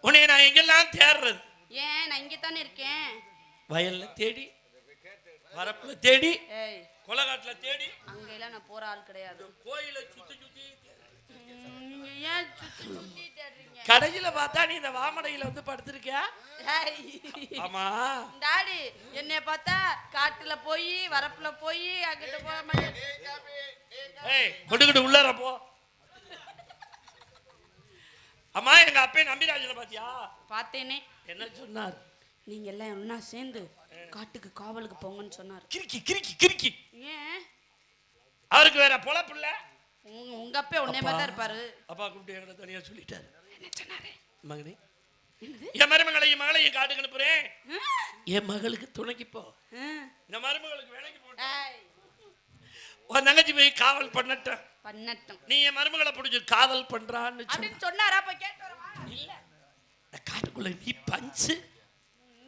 உன்னை நான் எங்கெல்லாம் தேடுறது? ஏன் நான் இங்க தானே இருக்கேன். வயல்ல தேடி, வரப்புல தேடி, கொலகாட்டுல தேடி, அங்க எல்லாம் நான் போற ஆள் கிடையாது. கோயில சுத்தி சுத்தி ஏன் சுத்தி சுத்தி தேடுறீங்க? கடையில பார்த்தா நீ இந்த வாமடையில வந்து படுத்திருக்கியா? ஆமா டாடி என்னைய பார்த்தா காட்டுல போய் வரப்புல போய் அங்கிட்ட போற மாதிரி. ஏய் கொட்டுக்கிட்டு உள்ளார போ. அம்மா எங்க அப்பே நம்பிராஜனை பாத்தியா? பார்த்தேனே. என்ன சொன்னார்? நீங்க எல்லாம் ஒண்ணா சேர்ந்து காட்டுக்கு காவலுக்கு போங்கன்னு சொன்னார். கிறுக்கி கிறுக்கி கிறுக்கி. ஏன் அவருக்கு வேற பொழப்பு இல்ல? உங்க அப்பே உன்னை மாதிரி தான் இருப்பாரு. அப்பா கூப்பிட்டு எங்களை தனியா சொல்லிட்டாரு. என்ன சொன்னாரு? மகனே என் மருமகளையும் மகளையும் காட்டுக்கு அனுப்புறேன். என் மகளுக்கு துணைக்கு போ. இந்த மருமகளுக்கு வேலைக்கு போட்ட உன் தங்கச்சி போய் காவல் பண்ணட்டும். நீ என் மருமகளை பிடிச்சி காதல் பண்றான்னு சொன்னாரா? போய் கேட்டு வரவா? இல்ல காட்டுக்குள்ள நீ பஞ்சு,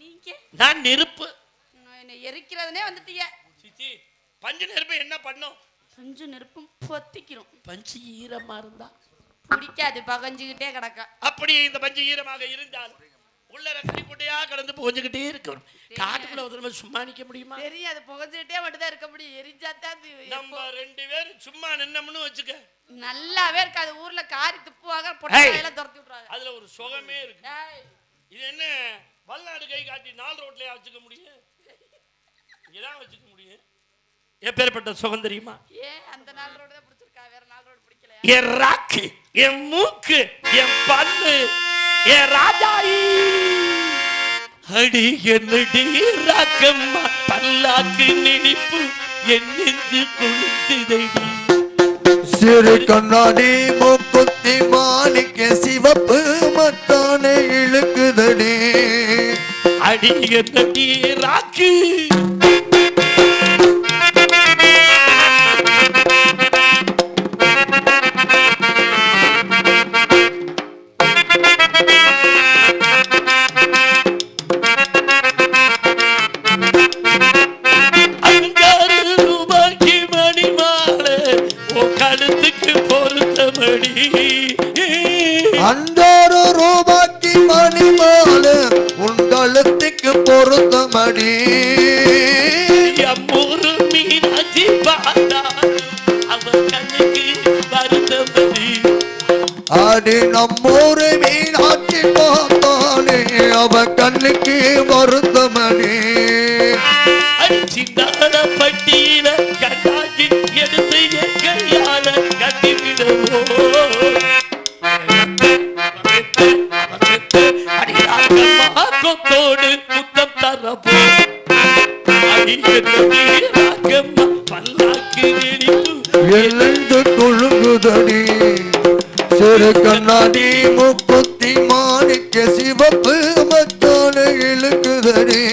நீங்க நான் நெருப்பு. என்ன எரிக்கிறதுனே வந்துட்டீங்க. சிச்சி பஞ்சு நெருப்பு என்ன பண்ணும்? பஞ்சு நெருப்பும் பொத்திக்கிறோம். பஞ்சு ஈரமா இருந்தா பிடிக்காது, பகஞ்சுக்கிட்டே கிடக்க. அப்படி இந்த பஞ்சு ஈரமாக இருந்தால் உள்ளர கறிக்குட்டையா கடந்து புகஞ்சுக்கிட்டே இருக்கும். காட்டுக்குள்ள ஒரு சும்மா நிக்க முடியுமா? தெரியாது, புகஞ்சுக்கிட்டே மட்டும்தான் இருக்க முடியும். எரிஞ்சாத்தான் நம்ம ரெண்டு பேரும் சும்மா நின்னோம்னு வச்சுக்க நல்லாவே இருக்காது. ஊர்ல காரி துப்புவாங்க, பொட்டையில துரத்தி விட்டுறாங்க. அதுல ஒரு சுகமே இருக்கு. இது என்ன வல்நாடு கை காட்டி 4 ரோட்லயே வச்சுக்க முடியும்? இங்கதான் வச்சுக்க முடியும். எப்பேற்பட்ட சுகம் தெரியுமா? அந்த 4 ரோடு தான் பிடிச்சிருக்கா, வேற 4 ரோடு பிடிக்கல. என் ராக்கு, என் மூக்கு, என் பல்லு, என் ராஜாயி அடி என்னடி ராக்கம்மா பல்லாக்கு நெடிப்பு என் நெஞ்சு கொளுத்துதடி. சிறு கண்ணாடி மூக்குத்தி மாணிக்க சிவப்பு மத்தானே இழுக்குதடி. அடி என்னடி ராக்கு ₹1 மணிமாலை உன் கழுத்துக்கு பொருத்தமடி. அம்மூரு மீனாட்சி பார்த்தா அவன் கண்ணுக்கு வருத்தமடி. அடி நம்மூரு மீனாட்சி பார்த்தானே அவன் கண்ணுக்கு வருத்தமடி. சிந்தான பட்டியில கண்ணாடி எடுத்து என் கையால கட்டிவிடுவோ. கொத்தோடு முத்தம் தரப்போ. பல்லாக்கு எழுந்து கொழுங்குதடி. சிறு கண்ணாடி முக்குத்தி மாணிக்க சிவப்பு மத்தான இழுக்குதடி.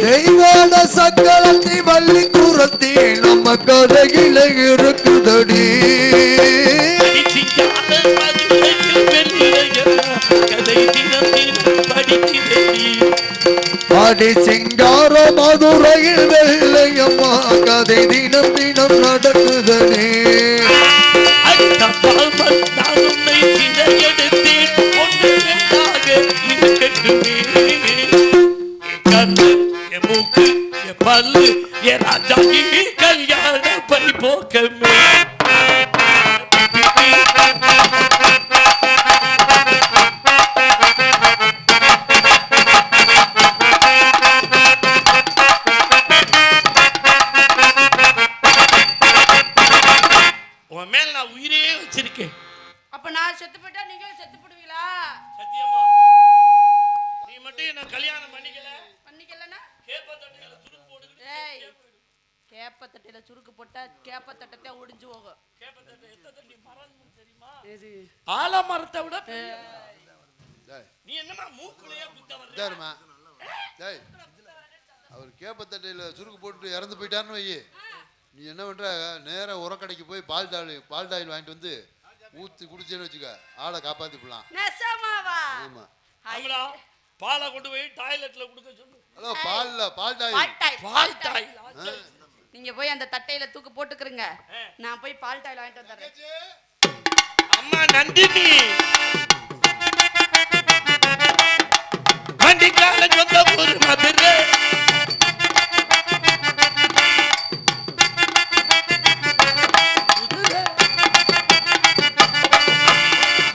தெய்வான சக்கரத்தி வள்ளி குரத்தி நம்ம கதையில இருக்குதடி. அடி சிங்கார மதுரையில் வெள்ளையம்மா கதை தினம் தினம் நடக்குதடி. மூக்கு என் பல்லு என் ராஜாஜி கல்யாண பரிபோக்கமே. உன் மேல நான் உயிரே வச்சிருக்கேன். அப்ப நான் செத்து போயிட்டா நீங்க செத்து போடுவீங்களா? சத்தியமா நீ மட்டும் என்ன கல்யாணம் பண்ணிக்கலனா கேப்பத்தட்டையில சுருக்கு போடுங்க. ஏய் கேப்பத்தட்டையில சுருக்கு போட்டா கேப்பத்தட்டத்தை ஒடிஞ்சு போகும். கேப்பத்தட்டை எத்த தண்ணி மரம் தெரியுமா? ஆலமரத்தை விட நீ என்னமா மூக்குலயே குத்த வர்றமா? டேய் அவர் கேப்பத்தட்டையில சுருக்கு போட்டு இறந்து போயிட்டான்னு வை. நீ என்ன பண்ற, நேரா உரக்கடைக்கு போய் பால் டாயில் வாங்கிட்டு வந்து ஊத்தி குடிச்சேன்னு வச்சுக்க, ஆளை காப்பாத்தி போடலாம். நெசமாவா? ஆமா. அவங்களா பாலை கொண்டு போய் டாய்லெட்ல கொடுக்க சொல்லு. ஹலோ, பால் டாயில். பால் டாயில். நீங்க போய் அந்த தட்டையில தூக்கு போட்டுக்கிறீங்க, நான் போய் பால் டாயில் வாங்கிட்டு வந்துடுறேன். அம்மா நந்தினி வண்டிக்கார சொந்த ஊர் மதுரை.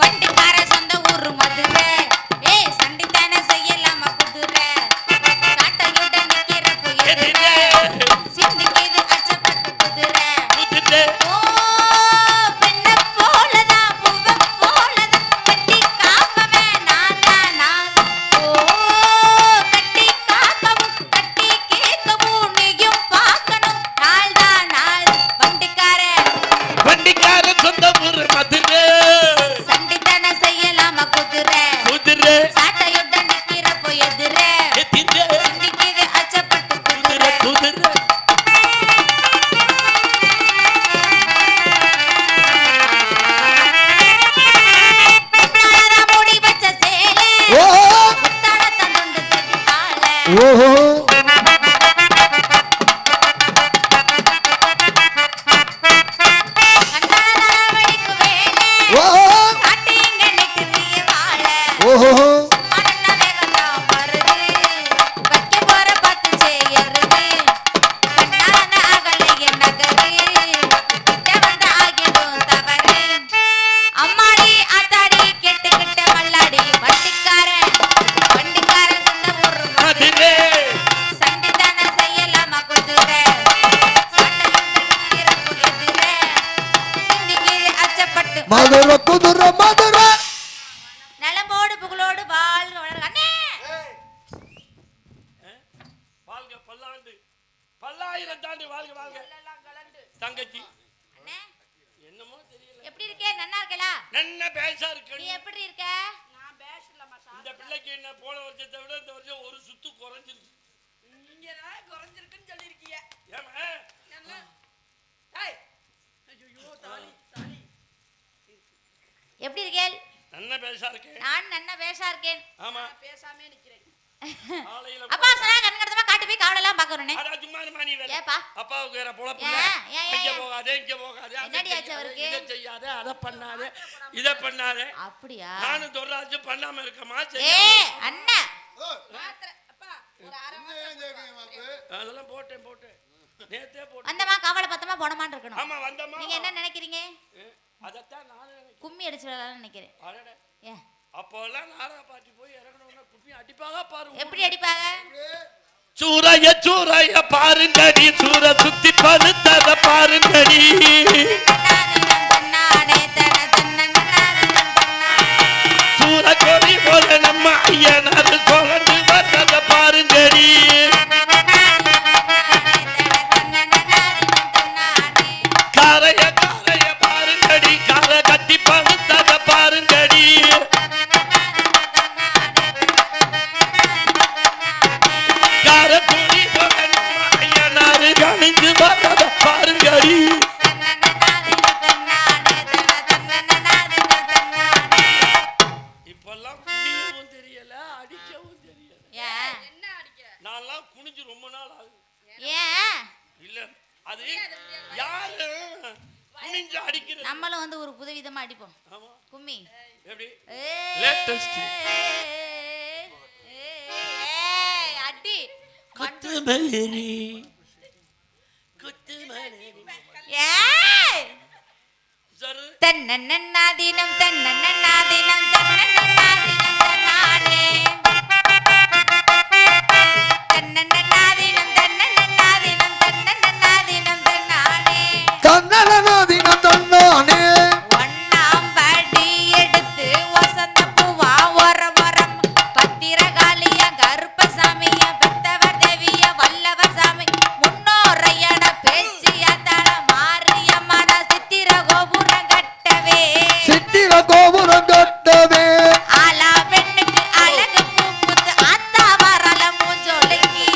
வண்டிக்கார சொந்த ஊர் மதுரை. ஏய் சண்டித்தான செய்யலாமா குதிரை, காட்டையோட நிக்கிற புயலுல சிந்திக்கிது அச்சப்பட்டு குதிரை. ஓ பெண்ண போலதான் பூவ போலதான் கட்டி காப்பவே நான். ஓ கட்டி காக்கவும் கட்டி கேட்கவும் நீயும் பார்க்கணும் நாள் தான் நாள். வண்டிக்கார சொந்த ஊர் மதுரை. சண்டித்தன செய்யலாமா குதிரை, சாட்டையுட நிக்கிறப்போ எதிரே சிந்திக்கிது அச்சப்பட்டு குதிரை. முன்னாலதான் மூடி வச்ச சேலை, முத்தாளத்தான் தொண்டு தட்டி ஆளை. ஓஹோ கண்ணாலதான் வழிக்கு வேலை, ஓஹோ காட்டு இங்க நெட்டுறிய வாழை. ஓஹோ மண்ண வேகத்தான் வருது, வைக்க போற பார்த்து செய்யறது. கண்ணான அகலைய நகரு, கிட்ட வந்த ஆகிடும் தவறு. அம்மாடி ஆத்தாடி கெட்டுக்கிட்ட மல்லாடி, வண்டிக்காரன் சொந்த ஊரு மதுரை. சண்டித்தன செய்யலாமா குதிரை, சாட்டையுடன் நிக்கிறப்போ எதிரே சிந்திக்கிது அச்சப்பட்டு மதுரை குதிரை மதுரை. நலமோடு புகழோடு வாழ்க வளர்க. அண்ணே வாழ்க பல்லாண்டு பல்லாயிரம் தாண்டி வாழ்க வாழ்க. தங்கச்சி அண்ணே என்னமோ தெரியல, எப்படி இருக்கே? நன்னா இருக்கலா? என்ன பேசா இருக்கு. நீ எப்படி இருக்க? நான் பேசலமா சார். இந்த பிள்ளைக்கு என்ன போன வருஷத்தை விட இந்த வருஷம் ஒரு சுத்து குறைஞ்சிருச்சு. நீங்க தான் குறைஞ்சிருக்குன்னு சொல்லிருக்கீங்க. ஏமா என்ன? டேய். ஐயோ தாலி தாலி. எப்படி இருக்கேள்? நல்ல பேசா இருக்கேன். நான் நன்னா பேஷா இருக்கேன். ஆமா பேசாமே நிக்கிறேன். ஆளையில அப்பா சொன்னா கண்கடத்தமா காட்டு போய் காவலெல்லாம் பாக்குறேனே. அட சும்மா இருமா நீ வேற. ஏப்பா அப்பாவுக்கு வேற பொழப்பு ஏன், இல்ல. ஏன், ஏன், இங்க ஏன்? போகாதே இங்க போகாதே அதை என்னடி ஆச்சு செய்யாதே, அவருக்கு? இதை செய்யாதே அதை பண்ணாதே இதை பண்ணாதே. அப்படியா? நானும் தொடராஜு பண்ணாம இருக்கமா ஏ அண்ணா மாத்திரை அப்பா ஒரு அரை அதெல்லாம் போட்டேன் நேத்தே போட்டேன். வந்தமா காவலை பத்தமா போனமான்னு இருக்கணும். ஆமா வந்தமா. நீங்க என்ன நினைக்கிறீங்க? அதத்தான் நானும் நினைக்கிறேன். கும்மி அடிச்சு விடலாம்னு நினைக்கிறேன். அடட ஏ அப்போல்லாம் நாடா பாட்டி போய் இறங்கணும்னா குப்பி அடிப்பாக பாரு. எப்படி அடிப்பாங்க? சூறைய பாருங்கடி, சூற சுத்தி பழுத்தத பாருங்கடி. சூற கொடி போல நம்ம ஐயனாரு சொல்லிட்டு வந்தத பாருங்கடி. காரைய பாருங்கடி, காரை கட்டி பழுத்தத பாருங்கடி. காரை கொடி போல நம்ம ஐயனாரு கணிஞ்சு வந்தத பாருங்கடி. இப்பெல்லாம் குனியவும் தெரியல அடிக்கவும் தெரியல. ஏன்? என்ன அடிக்க? நான்லாம் குனிஞ்சு ரொம்ப நாள் ஆகுது. ஏன்? இல்ல அது யாரு குனிஞ்சு அடிக்கிறது. நம்மளும் வந்து ஒரு புதுவிதமா அடிப்போம் ஆமா கும்மி. எப்படி ஏய், லேட்டஸ்ட் ஏய், அடி குத்து மலரி குத்து மலரி ஏய் சரு தன்னன்னாதீனம் தன்னன்னாதீனம் தன்னன்னாதீனம் தன்னானே தன்னன்னாதீனம் தன்னன்னாதீனம் தன்னன்னாதீனம் தன்னானே தன்னலனாதினம் தன்னானே. ஒண்ணாம் படி எடுத்து வசந்த பூவா ஒரம் பத்திரகாளிய கருப்பசாமிய பெத்தவர் தேவிய வல்லவர் சாமி முன்னோரையட பேச்சிய தல மாரியம்மன சித்திர கோபுரம் கட்டவே சித்திர கோபுரம் கட்டவே ஆலா பெண்ணுக்கு அழகு பூ புத்து ஆத்தா வரல மூஞ்சொலிங்கி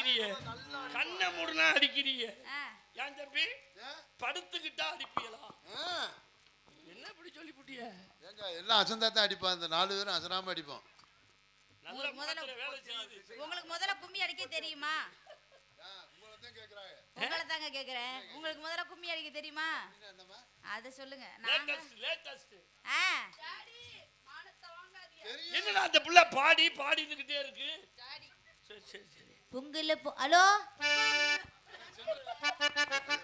அடிக்கிறீங்க, கண்ணை மூடுனா அடிக்கிறீங்க. ஆ. ஏன் தம்பி படுத்துக்கிட்டா அடிப்பீங்களா? என்ன இப்படி சொல்லி புட்டிய? ஏங்க எல்லாம் அசந்தாத்தான் அடிப்பான், இந்த 4 பேரும் அசராம அடிப்போம். நல்ல முதல்ல வேலை செய்யுது. உங்களுக்கு முதல்ல கும்மி அடிக்க தெரியுமா? உங்களை தாங்க கேக்குறேன். உங்களுக்கு முதல்ல கும்மி அடிக்க தெரியுமா? அத சொல்லுங்க. லேட்டஸ்ட். மானத்தை வாங்காதீங்க. என்னடா அந்த புள்ள பாடி பாடிக்கிட்டே இருக்கு? சரி சரி சரி. பொங்கல ஹலோ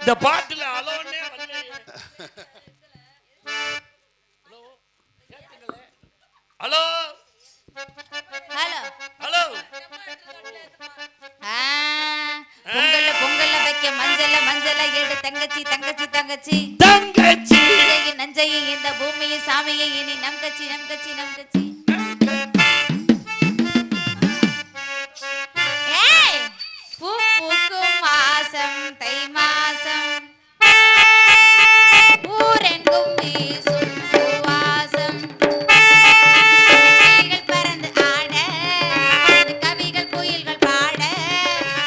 இந்த பாட்டுல அலோனே வரலையே. ஹலோ கேக்குங்களே? Hello hello hello. பொங்கல்ல வைக்க மஞ்சள எடு தங்கச்சி தங்கச்சி தங்கச்சி தங்கச்சி நஞ்சையை இந்த பூமியை சாமியை இனி நம்கச்சி நம்கச்சி நம்கச்சி. ஏய் பூ பூக்கும் மாசம் தை மாசம் ஊரெங்கும் வீசும் பூவாசம் பறந்து ஆட கவிகள் குயில்கள் பாட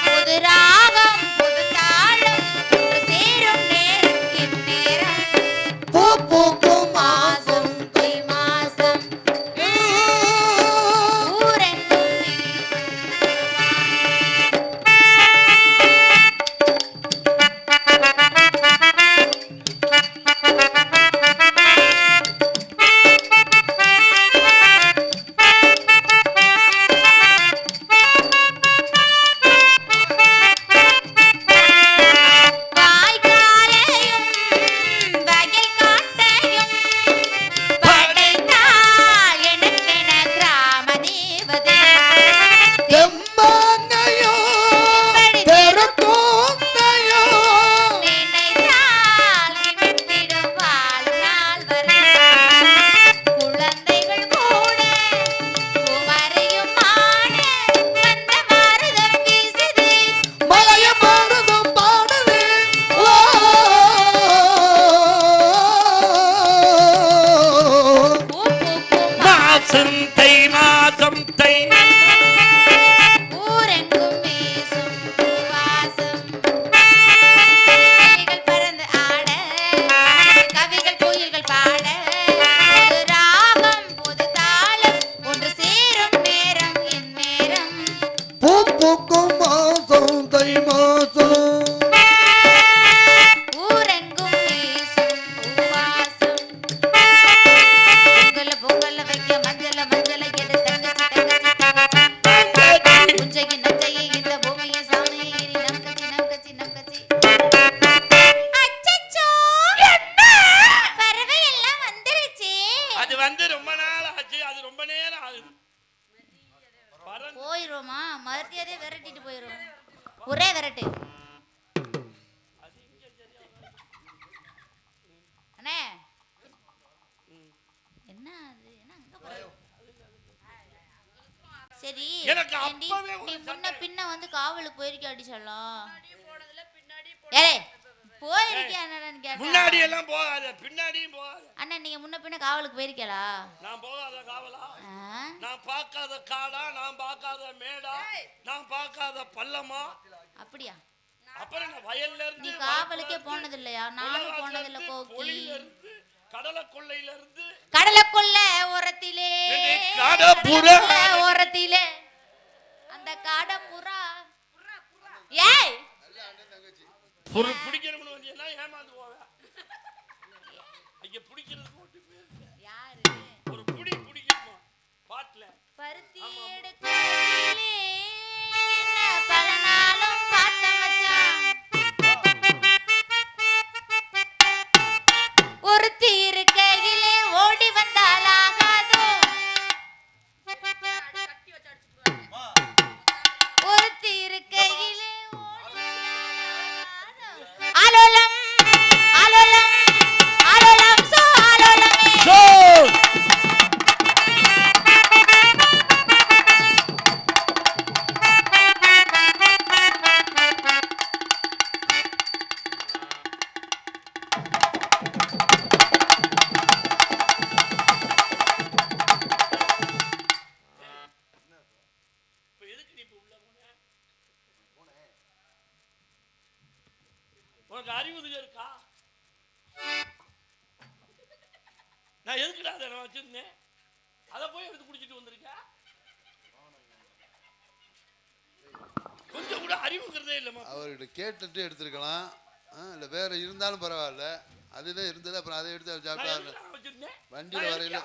புது ராகம் புது தாளம் சேரும் நேரம் என் நேரம் பூ பூக்கும் மாசம் தை மாசம் ஊரெங்கும் வீசும் வாய்க்காலையும் வயல் காட்டையும் படைத்தாள் எனக்கென கிராம தேவதை எம்மாங்கையோ தெருக்கூந்தையோ நினைத்தால் நிமித்திடும் வாழும் நாள் வரை குழந்தைகள் கூட குமரியும் ஆட வந்த மருதம் வீசுது மலைய மருதும் பாடுது. ஓ பூ பூக்கும் மாசம் தை மாசம் தை ஊரெங்கும் வீசும் பூவாசம் கிளிகள் பறந்து ஆட கவிகள் குயில்கள் பாட புது ராகம் புது தாளம் ஒன்று சேரும் நேரம் என் நேரம் பூ பூக்கும் மாசம் தை மாசம் ஊரெங்கும் வீசும் பூவாசம் பொங்கல்ல வைக்க மஞ்சள எடு தங்கச்சி தங்கச்சி புஞ்சையை நஞ்சையை இந்த பூமியை சாமியை ஏறி நம்கச்சி அச்சச்சோ என்ன பறவை எல்லாம் வந்துருச்சு அது வந்து ரொம்ப நாள் ஆச்சு, அது ரொம்ப நேரம் ஆகுது. பறந்து போயிருவோமா மறுத்தியாரே விரட்டிட்டு போயிருவோம் ஒரே விரட்டு அண்ணே என்ன அது என்ன அங்க போற? சரி எனக்கு ஏண்டி, அப்பவே ஒரு நீ முன்ன சண்டை. பின்ன வந்து காவலுக்கு போயிருக்க அடி சொல்லலாம் போனதுல பின்னாடி ஏய் போயிருக்கியா என்னன்னு கேட்டா முன்னாடி எல்லாம் போகாத, பின்னாடியும் போகாத. அண்ணா நீங்க முன்ன பின்ன காவலுக்கு போயிருக்கீங்களா நான் போகாத காவலா? ஆ? நான் பார்க்காத காடா, நான் பார்க்காத மேடா, நான் பார்க்காத பள்ளமா? அப்படியா அப்புறம் நான் வயல்ல நீ இருந்து காவலுக்கே போனது இல்லையா நானும் உலகத்துல போனதில்ல இருந்து, கோக்கி பொழியில இருந்து, கடலை கொள்ளையில இருந்து கடலுக்குள்ள ஓரத்திலே கடப்புறா. கடலுக்குள்ள ஓரத்திலே அந்த காடப்புறா ஏய் பிடிக்கணும்னு வந்தீங்கன்னா ஏமாந்து போவேன். இங்க பிடிக்கிறது போட்டு போயிருக்க. யாரு ஒரு புடி பிடிக்கணுமா பாட்டுல? பருத்தி எடுக்கையிலே என்ன பல நாளும் பார்த்த மச்சான் ஒருத்தி இருக்கையிலே ஓடி வந்தால் ஆகாதோ கட்டி வச்சு அடிச்சுட்டு ஒருத்தி இருக்கையிலே ஓடி வந்தால் ஆகாதோ. அலோலம் அலோலம் அலோலம் சோ அலோலமே சோ உனக்கு அறிவுதுக இருக்கா? நான் எதுக்குடா அதை நான் வச்சிருந்தேன்? அதை போய் எடுத்து குடிச்சிட்டு வந்திருக்க. கொஞ்சம் கூட அறிவுங்கிறதே இல்லைம்மா. அவர்கிட்ட கேட்டுட்டு எடுத்துருக்கலாம். இல்லை வேற இருந்தாலும் பரவாயில்ல. அதுதான் இருந்தது. அப்புறம் அதை எடுத்து சாப்பிட்டா வண்டியில் வரையில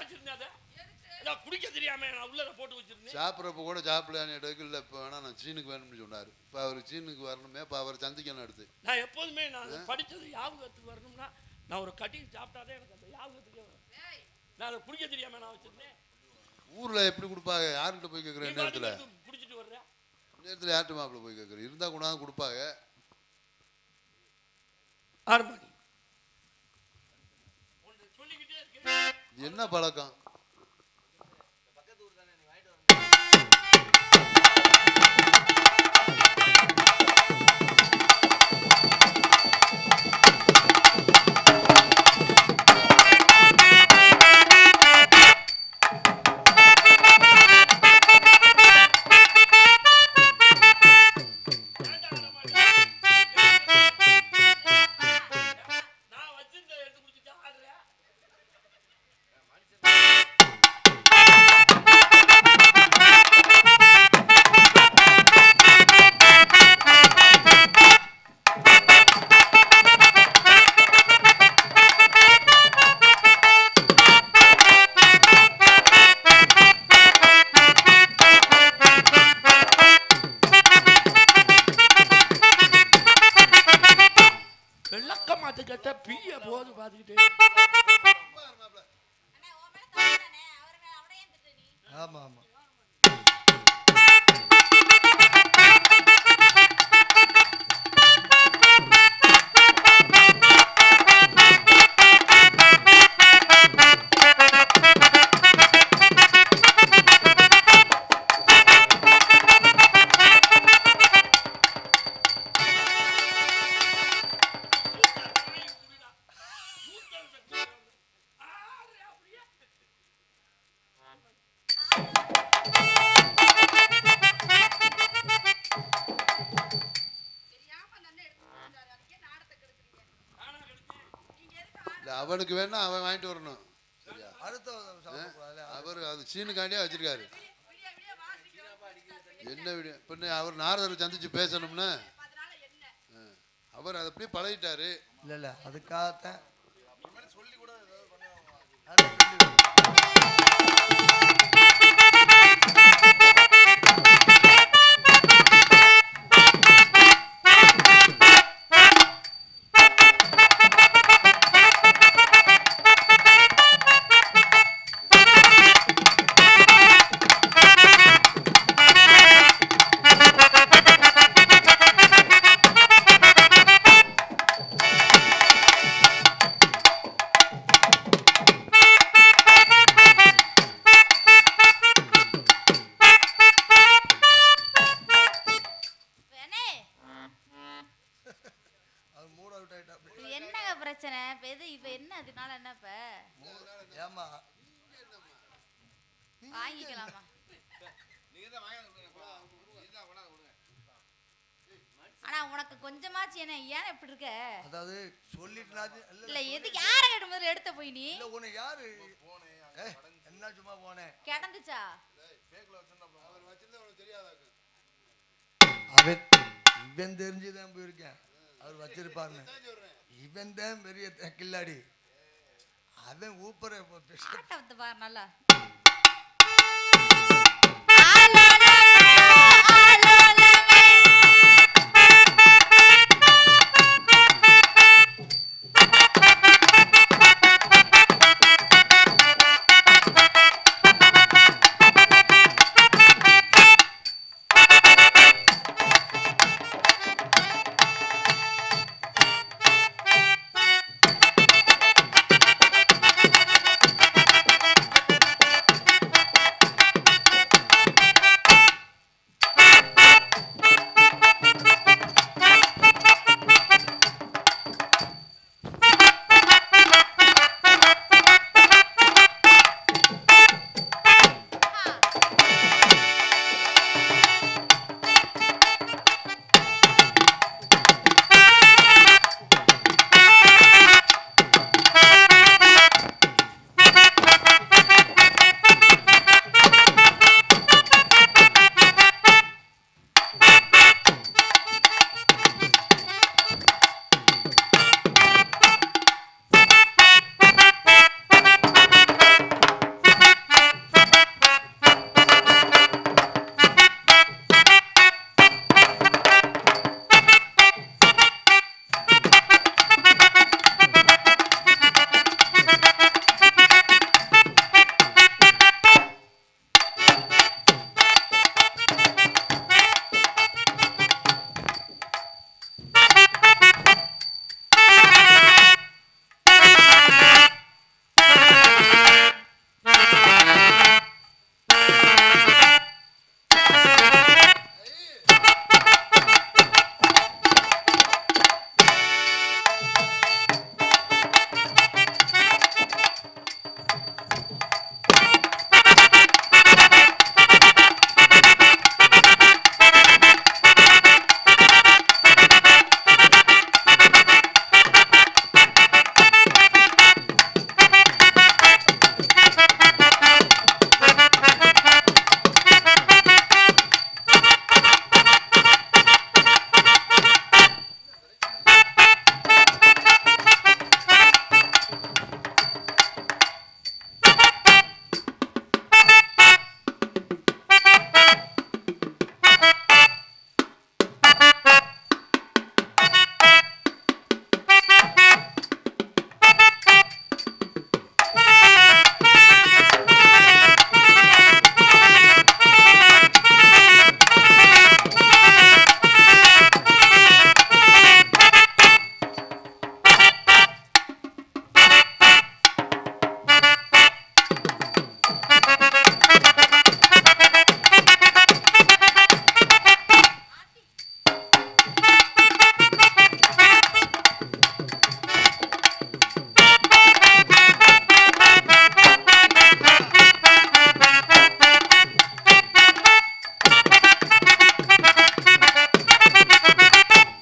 குடிக்க தெரியாம நான் உள்ள போட்டு வச்சிருந்தேன். சாப்பிட்றப்ப கூட சாப்பிடலான்னு எடுக்க இல்லை. இப்போ வேணா நான் சீனுக்கு வேணும்னு சொன்னார். இப்போ அவர் சீனுக்கு வரணுமே. இப்போ அவர் சந்திக்கணும் எடுத்து. நான் எப்போதுமே நான் படித்தது ஞாபகத்துக்கு வரணும்னா நான் ஒரு கட்டிங் சாப்பிட்டாதான் எனக்கு அந்த ஞாபகத்துக்கு வரும். நான் அதை குடிக்க தெரியாம நான் வச்சிருந்தேன். ஊரில் எப்படி கொடுப்பாங்க? யார்கிட்ட போய் கேட்குறேன்? நேரத்தில் குடிச்சிட்டு வர்றேன். நேரத்தில் யார்கிட்ட மாப்பிள்ள போய் கேட்குறேன்? இருந்தால் கொண்டாந்து கொடுப்பாங்க. 6 மணி சொல்லிக்கிட்டே இருக்கேன். என்ன பழக்கம்? ஆமா ஆமா. அவனுக்கு வேணா அவன் வாங்கிட்டு வரணும். சரியா? அவர் அது சீனுக்காண்டியே வச்சிருக்காரு. என்ன விட பின்ன அவர் நாரதரை சந்திச்சு பேசணும்னா அவர் அதை அப்படியே பழகிட்டாரு. இல்ல இல்ல அதுக்காகத்தான் சொல்லி கூட என்னங்க பிரச்சனை இப்ப என்ன அதனால என்ன இப்ப ஏமா வாங்கிக்கலாமா? ஆனா உனக்கு கொஞ்சமாச்சு என்ன ஏன் இப்படி இருக்க? அதாவது சொல்லிட்டு இல்ல எதுக்கு யார கேட்ட முதல்ல எடுத்த போய் நீ இல்ல உன்னை யாரு என்ன சும்மா போனே கிடந்துச்சா? அவன் இவன் தெரிஞ்சுதான் போயிருக்கேன். அவர் வச்சிருப்பாருன்னு. இவன் தான் பெரிய கில்லாடி. அவன் ஊப்பரை ஆட்டத்தை பாரு நல்லா.